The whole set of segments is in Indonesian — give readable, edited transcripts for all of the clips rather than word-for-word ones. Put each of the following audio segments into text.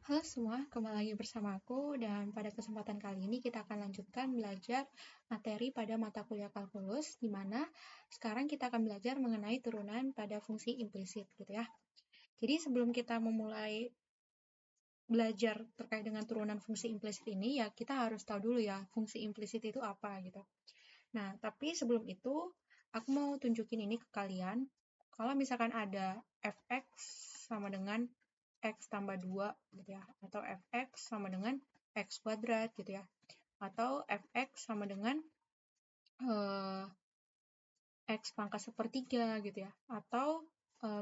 Halo semua, kembali lagi bersama aku dan pada kesempatan kali ini kita akan lanjutkan belajar materi pada mata kuliah kalkulus di mana sekarang kita akan belajar mengenai turunan pada fungsi implisit gitu ya. Jadi sebelum kita memulai belajar terkait dengan turunan fungsi implisit ini ya kita harus tahu dulu ya fungsi implisit itu apa gitu. Nah, tapi sebelum itu aku mau tunjukin ini ke kalian. Kalau misalkan ada fx sama dengan x tambah 2 gitu ya, atau fx sama dengan x kuadrat gitu ya, atau fx sama dengan x pangkat sepertiga gitu ya, atau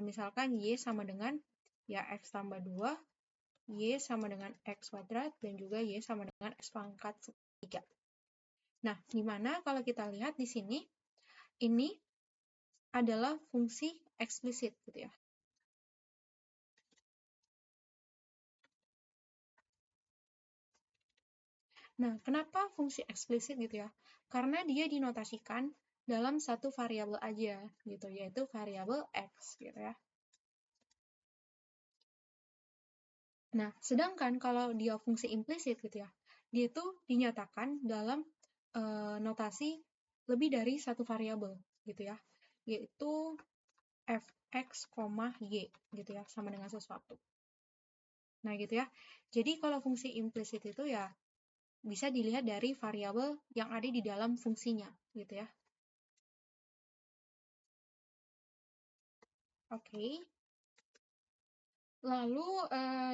misalkan y sama dengan ya x tambah 2, y sama dengan x kuadrat, dan juga y sama dengan x pangkat sepertiga. Nah, gimana kalau kita lihat di sini, ini adalah fungsi eksplisit gitu ya. Nah, kenapa fungsi eksplisit gitu ya? Karena dia dinotasikan dalam satu variabel aja gitu, yaitu variabel x gitu ya. Nah, sedangkan kalau dia fungsi implisit gitu ya, dia itu dinyatakan dalam notasi lebih dari satu variabel gitu ya, yaitu fx, y gitu ya, sama dengan sesuatu. Nah, gitu ya. Jadi kalau fungsi implisit itu ya bisa dilihat dari variabel yang ada di dalam fungsinya, gitu ya. Oke. Lalu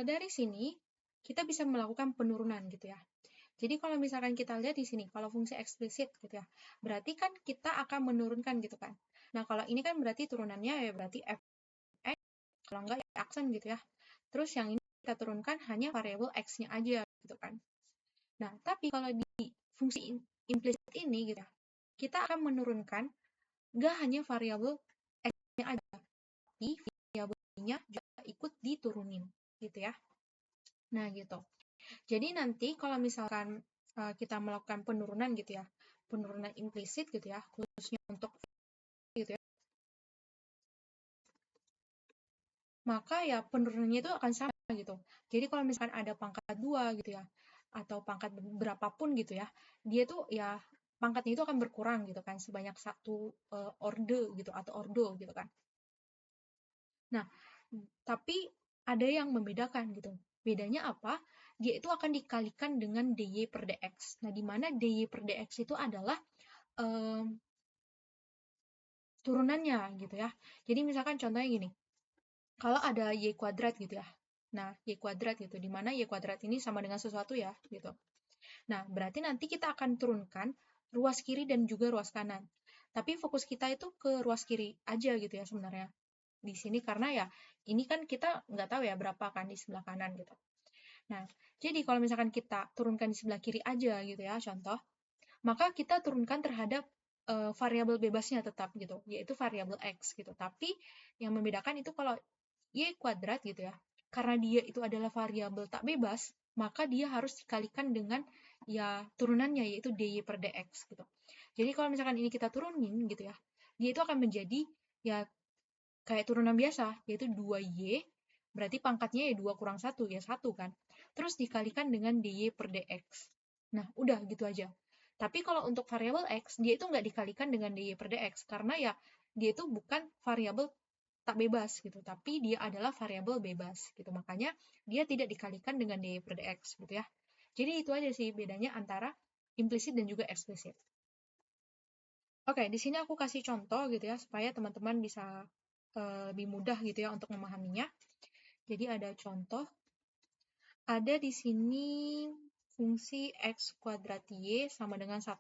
dari sini kita bisa melakukan penurunan gitu ya. Jadi kalau misalkan kita lihat di sini, kalau fungsi eksplisit gitu ya, berarti kan kita akan menurunkan gitu kan. Nah, kalau ini kan berarti turunannya ya berarti fx, kalau enggak ya aksen gitu ya. Terus yang ini kita turunkan hanya variabel x-nya aja gitu kan. Nah, tapi kalau di fungsi implisit ini gitu ya, kita akan menurunkan nggak hanya variabel x-nya aja, tapi variabelnya juga ikut diturunin gitu ya. Nah, gitu. Jadi nanti kalau misalkan kita melakukan penurunan gitu ya, penurunan implisit gitu ya, khususnya untuk gitu ya, maka ya penurunannya itu akan sama gitu. Jadi kalau misalkan ada pangkat 2 gitu ya, atau pangkat berapapun gitu ya, dia tuh ya pangkatnya itu akan berkurang gitu kan, sebanyak satu orde gitu, atau ordo gitu kan. Nah, tapi ada yang membedakan gitu. Bedanya apa? Dia itu akan dikalikan dengan dy per dx. Nah, di mana dy per dx itu adalah turunannya gitu ya. Jadi misalkan contohnya gini, kalau ada y kuadrat gitu ya. Nah, y kuadrat gitu, di mana y kuadrat ini sama dengan sesuatu ya gitu. Nah, berarti nanti kita akan turunkan ruas kiri dan juga ruas kanan. Tapi fokus kita itu ke ruas kiri aja gitu ya sebenarnya. Di sini karena ya ini kan kita nggak tahu ya berapa kan di sebelah kanan gitu. Nah, jadi kalau misalkan kita turunkan di sebelah kiri aja gitu ya, contoh, maka kita turunkan terhadap variabel bebasnya tetap gitu, yaitu variabel x gitu. Tapi yang membedakan itu kalau y kuadrat gitu ya, karena dia itu adalah variabel tak bebas, maka dia harus dikalikan dengan ya turunannya yaitu dy per dx gitu. Jadi kalau misalkan ini kita turunin gitu ya, dia itu akan menjadi ya kayak turunan biasa, yaitu 2y, berarti pangkatnya ya 2 kurang 1, ya 1 kan. Terus dikalikan dengan dy per dx. Nah, udah gitu aja. Tapi kalau untuk variabel x, dia itu nggak dikalikan dengan dy per dx, karena ya dia itu bukan variabel tak bebas gitu, tapi dia adalah variabel bebas gitu. Makanya dia tidak dikalikan dengan dy per dx gitu ya. Jadi itu aja sih bedanya antara implisit dan juga eksplisit. Oke, di sini aku kasih contoh gitu ya, supaya teman-teman bisa lebih mudah gitu ya untuk memahaminya. Jadi ada contoh, ada di sini fungsi x kuadrat y sama dengan 1.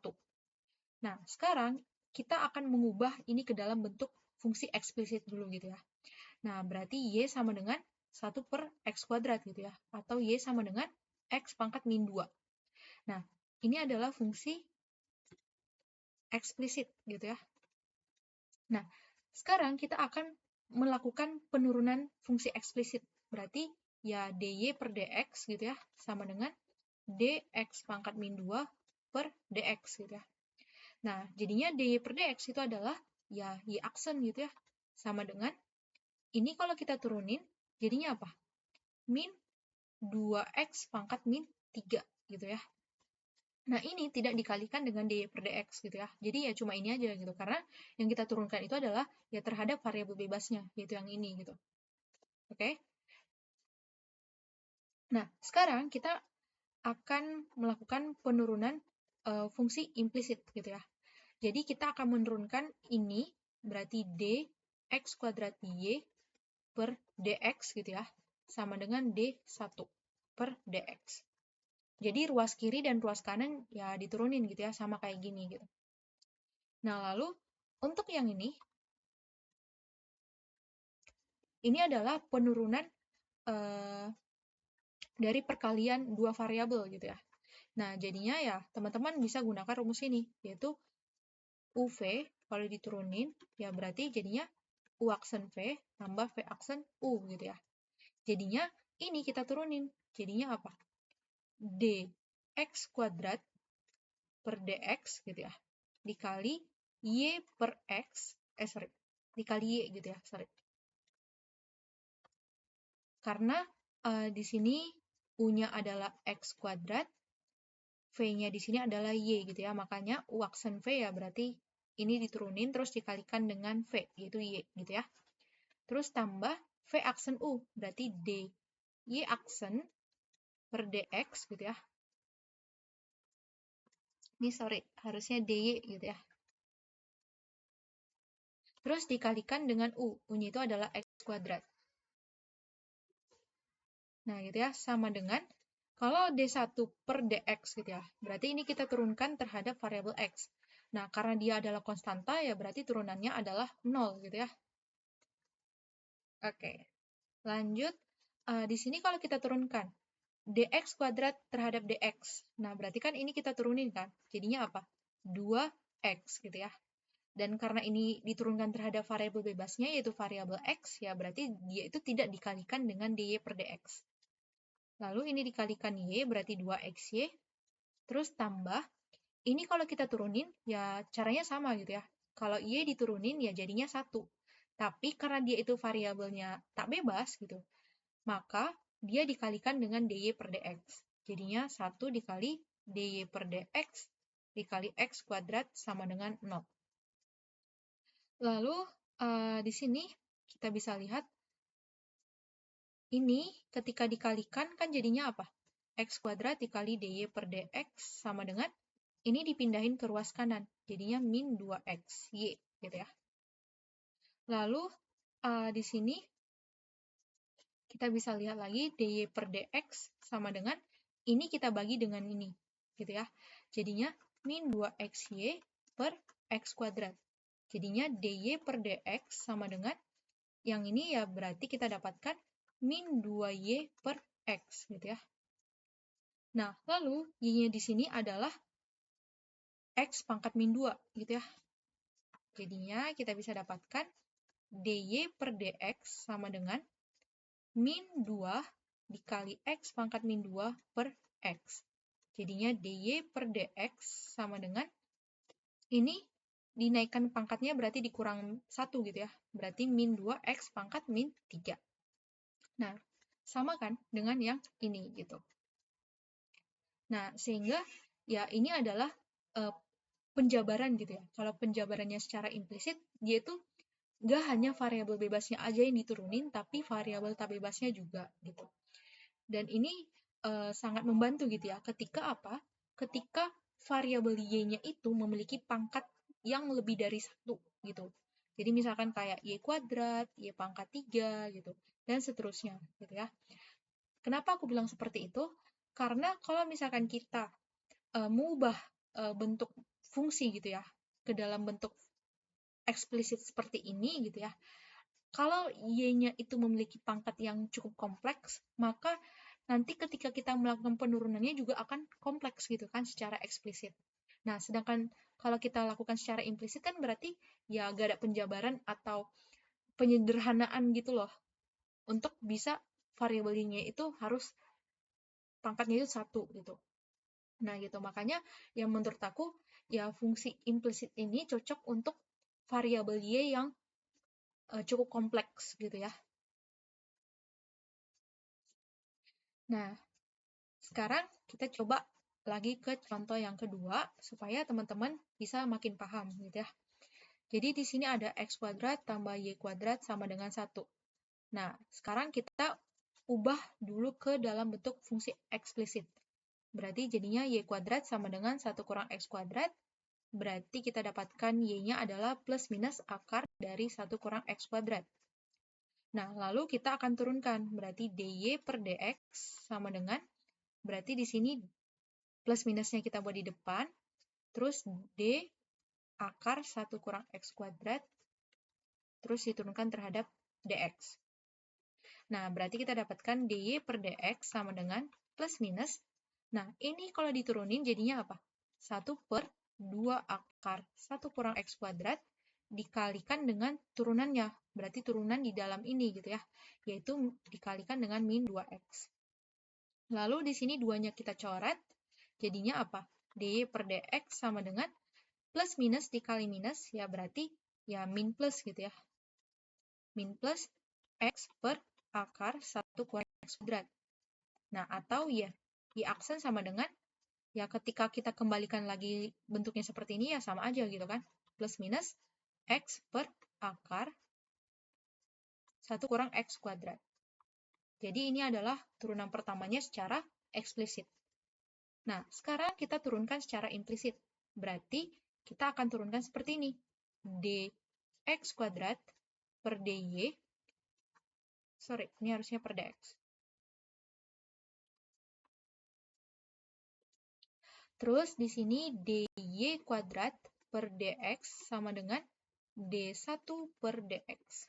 Nah, sekarang kita akan mengubah ini ke dalam bentuk fungsi eksplisit dulu gitu ya. Nah, berarti y sama dengan 1 per x kuadrat gitu ya, atau y sama dengan x pangkat min 2. Nah, ini adalah fungsi eksplisit gitu ya. Nah, sekarang kita akan melakukan penurunan fungsi eksplisit. Berarti ya dy per dx gitu ya, sama dengan dx pangkat min 2 per dx gitu ya. Nah, jadinya dy per dx itu adalah ya y aksen gitu ya, sama dengan, ini kalau kita turunin, jadinya apa? Min 2x pangkat min 3 gitu ya. Nah, ini tidak dikalikan dengan dy per dx gitu ya. Jadi ya cuma ini aja gitu. Karena yang kita turunkan itu adalah ya terhadap variabel bebasnya, yaitu yang ini gitu. Oke? Nah, sekarang kita akan melakukan penurunan fungsi implisit gitu ya. Jadi kita akan menurunkan ini, berarti dx kuadrat y per dx gitu ya, sama dengan d1 per dx. Jadi ruas kiri dan ruas kanan ya diturunin gitu ya, sama kayak gini gitu. Nah, lalu untuk yang ini adalah penurunan dari perkalian dua variabel gitu ya. Nah, jadinya ya teman-teman bisa gunakan rumus ini, yaitu UV kalau diturunin, ya berarti jadinya U aksen V tambah V aksen U gitu ya. Jadinya ini kita turunin, jadinya apa? dx kuadrat per dx gitu ya, dikali y per x, dikali y gitu ya, Karena di sini U-nya adalah x kuadrat, V-nya di sini adalah y gitu ya, makanya U aksen V ya berarti ini diturunin terus dikalikan dengan V, yaitu y gitu ya. Terus tambah V aksen U, berarti d y aksen per dx gitu ya. Ini harusnya dy gitu ya. Terus dikalikan dengan U. U-nya itu adalah X kuadrat. Nah, gitu ya. Sama dengan, kalau D1 per DX gitu ya. Berarti ini kita turunkan terhadap variabel X. Nah, karena dia adalah konstanta, ya berarti turunannya adalah 0 gitu ya. Oke. Lanjut. Di sini kalau kita turunkan dx kuadrat terhadap dx. Nah, berarti kan ini kita turunin kan. Jadinya apa? 2x gitu ya. Dan karena ini diturunkan terhadap variabel bebasnya, yaitu variabel x, ya berarti dia itu tidak dikalikan dengan dy per dx. Lalu ini dikalikan y, berarti 2xy, terus tambah, ini kalau kita turunin, ya caranya sama gitu ya. Kalau y diturunin, ya jadinya 1. Tapi karena dia itu variabelnya tak bebas gitu, maka dia dikalikan dengan dy per dx. Jadinya 1 dikali dy per dx dikali x kuadrat sama dengan 0. Lalu di sini kita bisa lihat ini ketika dikalikan kan jadinya apa? X kuadrat dikali dy per dx sama dengan ini dipindahin ke ruas kanan. Jadinya min 2x y gitu ya. Lalu di sini kita bisa lihat lagi dy per dx sama dengan ini kita bagi dengan ini gitu ya. Jadinya min 2xy per x kuadrat. Jadinya dy per dx sama dengan yang ini ya berarti kita dapatkan min 2y per x gitu ya. Nah, lalu y-nya di sini adalah x pangkat min 2 gitu ya. Jadinya kita bisa dapatkan dy per dx sama dengan min 2 dikali x pangkat min 2 per x. Jadinya dy per dx sama dengan ini dinaikkan pangkatnya berarti dikurang 1 gitu ya. Berarti min 2x pangkat min 3. Nah, sama kan dengan yang ini gitu. Nah, sehingga ya ini adalah penjabaran gitu ya. Kalau penjabarannya secara implisit, dia itu nggak hanya variabel bebasnya aja yang diturunin, tapi variabel tak bebasnya juga gitu. Dan ini sangat membantu gitu ya. Ketika apa? Ketika variabel y-nya itu memiliki pangkat yang lebih dari 1 gitu. Jadi misalkan kayak y kuadrat, y pangkat 3 gitu, dan seterusnya gitu ya. Kenapa aku bilang seperti itu? Karena kalau misalkan kita mengubah bentuk fungsi gitu ya ke dalam bentuk eksplisit seperti ini gitu ya. Kalau y-nya itu memiliki pangkat yang cukup kompleks, maka nanti ketika kita melakukan penurunannya juga akan kompleks gitu kan secara eksplisit. Nah, sedangkan kalau kita lakukan secara implisit kan berarti ya gak ada penjabaran atau penyederhanaan gitu loh. Untuk bisa variabel y-nya itu harus pangkatnya itu 1 gitu. Nah gitu, makanya yang menurut aku ya fungsi implisit ini cocok untuk variabel y yang cukup kompleks gitu ya. Nah, sekarang kita coba lagi ke contoh yang kedua, supaya teman-teman bisa makin paham gitu ya. Jadi di sini ada x kuadrat tambah y kuadrat sama dengan 1. Nah, sekarang kita ubah dulu ke dalam bentuk fungsi eksplisit. Berarti jadinya y kuadrat sama dengan 1 kurang x kuadrat. Berarti kita dapatkan y-nya adalah plus minus akar dari 1 kurang x kuadrat. Nah, lalu kita akan turunkan. Berarti dy per dx sama dengan, berarti di sini plus minusnya kita buat di depan. Terus d akar 1 kurang x kuadrat. Terus diturunkan terhadap dx. Nah, berarti kita dapatkan dy per dx sama dengan plus minus. Nah, ini kalau diturunin jadinya apa? 1 per 2 akar 1 kurang x kuadrat dikalikan dengan turunannya. Berarti turunan di dalam ini gitu ya. Yaitu dikalikan dengan min 2x. Lalu di sini 2-nya kita coret. Jadinya apa? dy per dx sama dengan plus minus dikali minus. Ya berarti ya min plus gitu ya. Min plus x per akar 1 kurang x kuadrat. Nah, atau ya, y aksen sama dengan, ya ketika kita kembalikan lagi bentuknya seperti ini, ya sama aja gitu kan. Plus minus x per akar 1 kurang x kuadrat. Jadi ini adalah turunan pertamanya secara eksplisit. Nah, sekarang kita turunkan secara implisit. Berarti kita akan turunkan seperti ini. dx kuadrat per dy, sorry, ini harusnya per dx. Terus di sini dy kuadrat per dx sama dengan d1 per dx.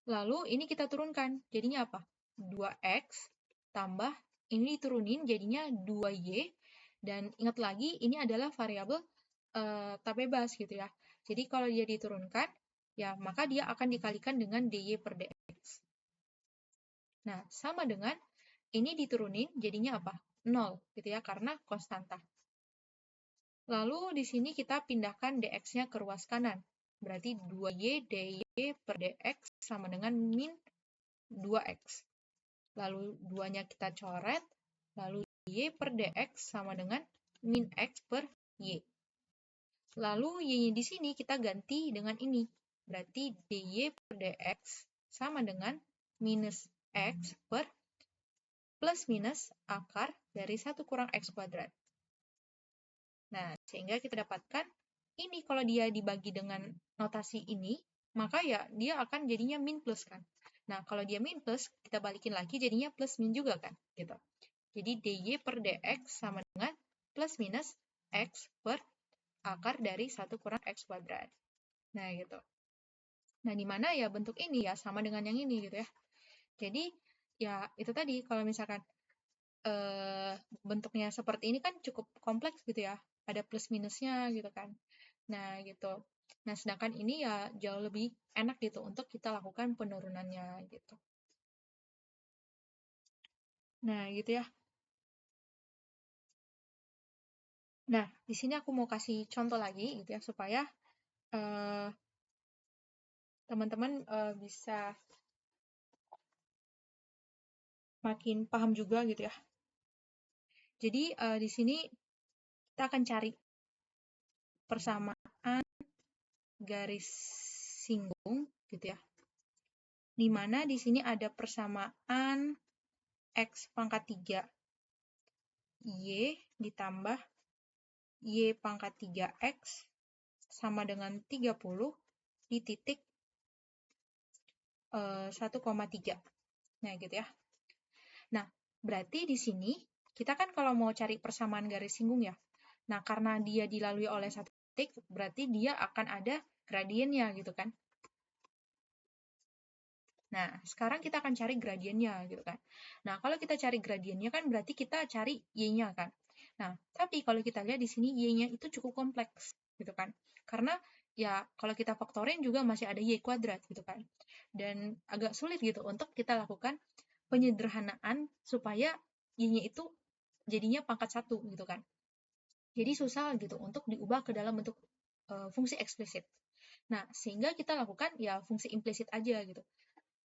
Lalu ini kita turunkan, jadinya apa? 2x tambah, ini diturunin jadinya 2y, dan ingat lagi ini adalah variabel tak bebas gitu ya. Jadi kalau dia diturunkan, ya maka dia akan dikalikan dengan dy per dx. Nah, sama dengan ini diturunin jadinya apa? 0 gitu ya, karena konstanta. Lalu di sini kita pindahkan dx-nya ke ruas kanan. Berarti 2y dy per dx sama dengan min 2x. Lalu 2-nya kita coret, lalu y per dx sama dengan min x per y. Lalu y-nya di sini kita ganti dengan ini. Berarti dy per dx sama dengan minus x per plus minus akar dari 1 kurang x kuadrat. Nah, sehingga kita dapatkan ini kalau dia dibagi dengan notasi ini, maka ya dia akan jadinya min plus kan. Nah, kalau dia min plus, kita balikin lagi jadinya plus min juga kan, gitu. Jadi dy per dx sama dengan plus minus x per akar dari 1 kurang x kuadrat. Nah, gitu. Nah, di mana ya bentuk ini ya sama dengan yang ini gitu ya. Jadi, ya itu tadi kalau misalkan bentuknya seperti ini kan cukup kompleks gitu ya. Ada plus minusnya gitu kan. Nah, gitu. Nah, sedangkan ini ya jauh lebih enak gitu untuk kita lakukan penurunannya gitu. Nah, gitu ya. Nah, di sini aku mau kasih contoh lagi gitu ya supaya teman-teman bisa makin paham juga gitu ya. Jadi di sini kita akan cari persamaan garis singgung gitu ya. Di mana di sini ada persamaan x pangkat 3 y ditambah y pangkat 3x sama dengan 30 di titik 1,3. Nah, gitu ya. Nah, berarti di sini kita kan kalau mau cari persamaan garis singgung ya. Nah, karena dia dilalui oleh satu titik, berarti dia akan ada gradiennya gitu kan. Nah, sekarang kita akan cari gradiennya gitu kan. Nah, kalau kita cari gradiennya kan berarti kita cari y-nya kan. Nah, tapi kalau kita lihat di sini y-nya itu cukup kompleks gitu kan. Karena ya kalau kita faktorin juga masih ada y kuadrat gitu kan. Dan agak sulit gitu untuk kita lakukan penyederhanaan supaya y-nya itu jadinya pangkat 1 gitu kan. Jadi susah gitu untuk diubah ke dalam bentuk fungsi eksplisit. Nah, sehingga kita lakukan ya fungsi implisit aja gitu.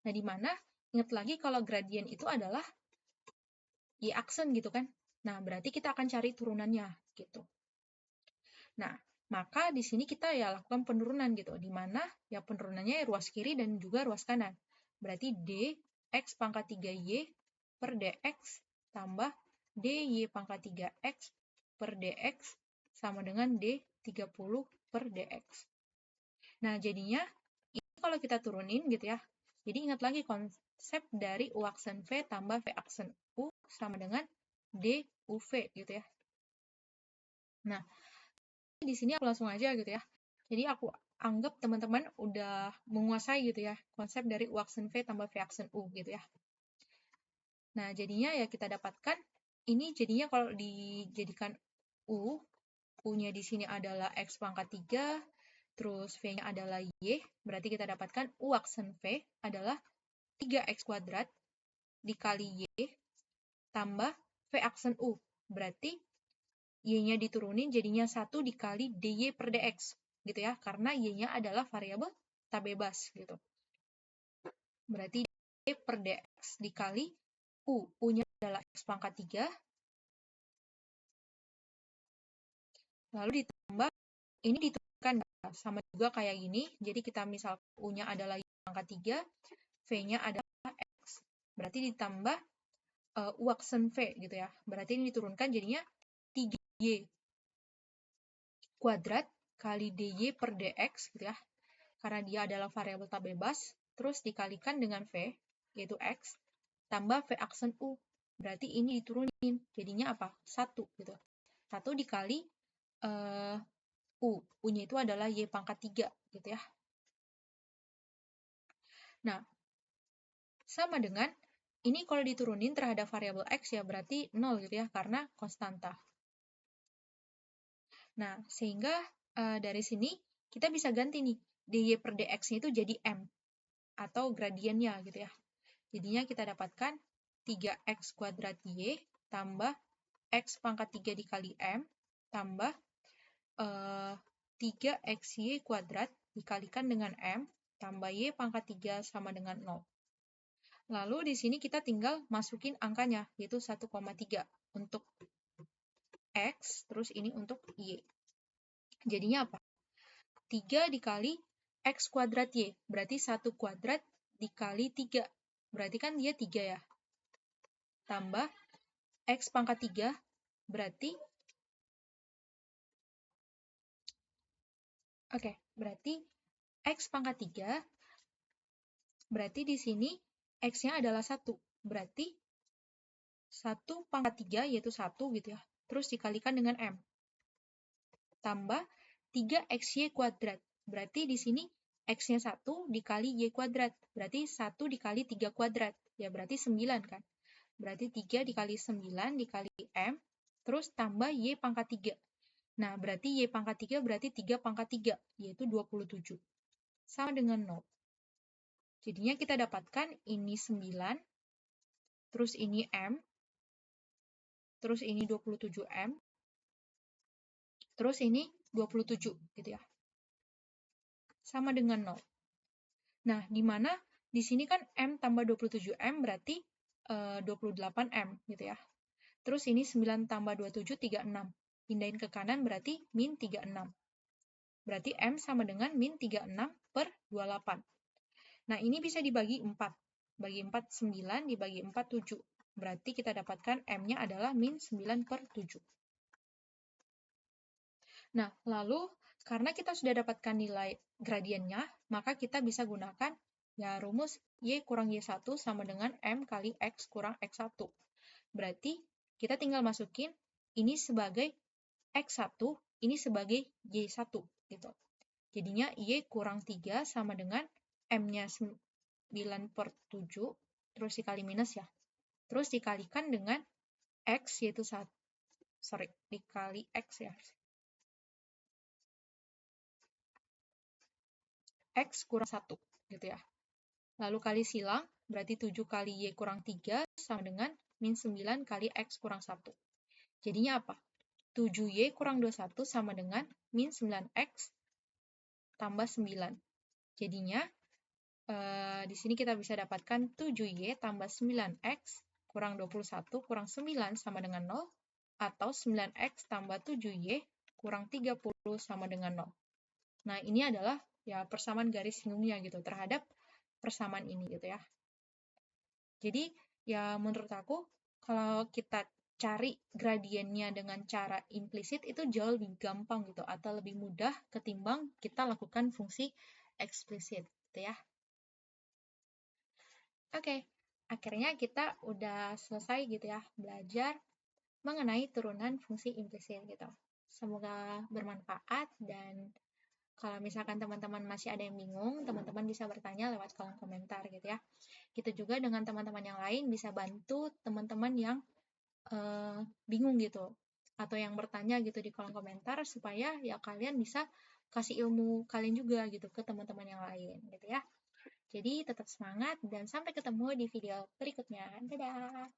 Nah, di mana ingat lagi kalau gradien itu adalah Y aksen gitu kan. Nah, berarti kita akan cari turunannya gitu. Nah, maka di sini kita ya lakukan penurunan gitu, di mana ya penurunannya ruas kiri dan juga ruas kanan. Berarti dx pangkat 3y per dx tambah dy pangkat 3x per dx sama dengan d30 per dx. Nah, jadinya ini kalau kita turunin gitu ya, jadi ingat lagi konsep dari U aksen V tambah V aksen U sama dengan DUV gitu ya. Nah, di sini aku langsung aja gitu ya. Jadi aku anggap teman-teman udah menguasai gitu ya konsep dari U aksen V tambah V aksen U gitu ya. Nah, jadinya ya kita dapatkan ini jadinya kalau dijadikan U, U-nya di sini adalah X pangkat 3, terus V-nya adalah Y, berarti kita dapatkan U aksen V adalah 3X kuadrat dikali Y tambah V aksen U. Berarti Y-nya diturunin jadinya 1 dikali DY per DX gitu ya, karena Y-nya adalah variabel tak bebas gitu. Berarti DY per DX dikali U. U-nya adalah X pangkat 3. Lalu ditambah, ini diturunkan sama juga kayak gini. Jadi kita misal U-nya adalah Y pangkat 3, V-nya adalah X. Berarti ditambah U aksen V gitu ya. Berarti ini diturunkan jadinya 3Y kuadrat kali dy per dx gitu ya. Karena dia adalah variabel tak bebas, terus dikalikan dengan v, yaitu x, tambah v aksen u. Berarti ini diturunin, jadinya apa? 1 gitu. 1 dikali u. U-nya itu adalah y pangkat 3 gitu ya. Nah, sama dengan ini kalau diturunin terhadap variabel x ya berarti 0 gitu ya, karena konstanta. Nah, sehingga dari sini kita bisa ganti nih, dy per dx-nya itu jadi m, atau gradiennya gitu ya. Jadinya kita dapatkan 3x kuadrat y tambah x pangkat 3 dikali m tambah 3xy kuadrat dikalikan dengan m tambah y pangkat 3 sama dengan 0. Lalu di sini kita tinggal masukin angkanya, yaitu 1,3 untuk x, terus ini untuk y. Jadinya apa? 3 dikali x kuadrat y, berarti 1 kuadrat dikali 3, berarti kan dia 3 ya. Tambah x pangkat 3, berarti, berarti x pangkat 3, berarti di sini x-nya adalah 1, berarti 1 pangkat 3, yaitu 1 gitu ya, terus dikalikan dengan m. Tambah 3xy kuadrat, berarti di sini x-nya 1 dikali y kuadrat, berarti 1 dikali 3 kuadrat, ya berarti 9 kan. Berarti 3 dikali 9 dikali m, terus tambah y pangkat 3. Nah, berarti y pangkat 3 berarti 3 pangkat 3, yaitu 27. Sama dengan 0. Jadinya kita dapatkan ini 9, terus ini m, terus ini 27m, terus ini 27 gitu ya. Sama dengan 0. Nah, di mana di sini kan m tambah 27m berarti 28m gitu ya. Terus ini 9 tambah 27, 36. Pindahin ke kanan berarti min 36. Berarti m sama dengan min 36 per 28. Nah, ini bisa dibagi 4. Bagi 4, 9, dibagi 4, 7. Berarti kita dapatkan m-nya adalah min 9 per 7. Nah, lalu karena kita sudah dapatkan nilai gradiennya, maka kita bisa gunakan ya rumus y kurang y1 sama dengan m kali x kurang x1. Berarti kita tinggal masukin ini sebagai x1, ini sebagai y1 gitu. Jadinya y kurang 3 sama dengan m-nya 9 per 7, terus dikali minus ya. Terus dikalikan dengan x yaitu 1. Dikali x ya. X kurang 1 gitu ya. Lalu kali silang, berarti 7 kali Y kurang 3 sama dengan min 9 kali X kurang 1. Jadinya apa? 7Y kurang 21 sama dengan min 9X tambah 9. Jadinya, di sini kita bisa dapatkan 7Y tambah 9X kurang 21 kurang 9 sama dengan 0, atau 9X tambah 7Y kurang 30 sama dengan 0. Nah, ini adalah ya persamaan garis singgungnya gitu terhadap persamaan ini gitu ya. Jadi, ya menurut aku, kalau kita cari gradiennya dengan cara implisit itu jauh lebih gampang gitu, atau lebih mudah ketimbang kita lakukan fungsi eksplisit gitu ya. Oke, akhirnya kita udah selesai gitu ya belajar mengenai turunan fungsi implisit gitu. Semoga bermanfaat dan kalau misalkan teman-teman masih ada yang bingung, teman-teman bisa bertanya lewat kolom komentar gitu ya. Gitu juga dengan teman-teman yang lain bisa bantu teman-teman yang bingung gitu atau yang bertanya gitu di kolom komentar supaya ya kalian bisa kasih ilmu kalian juga gitu ke teman-teman yang lain gitu ya. Jadi tetap semangat dan sampai ketemu di video berikutnya. Dadah!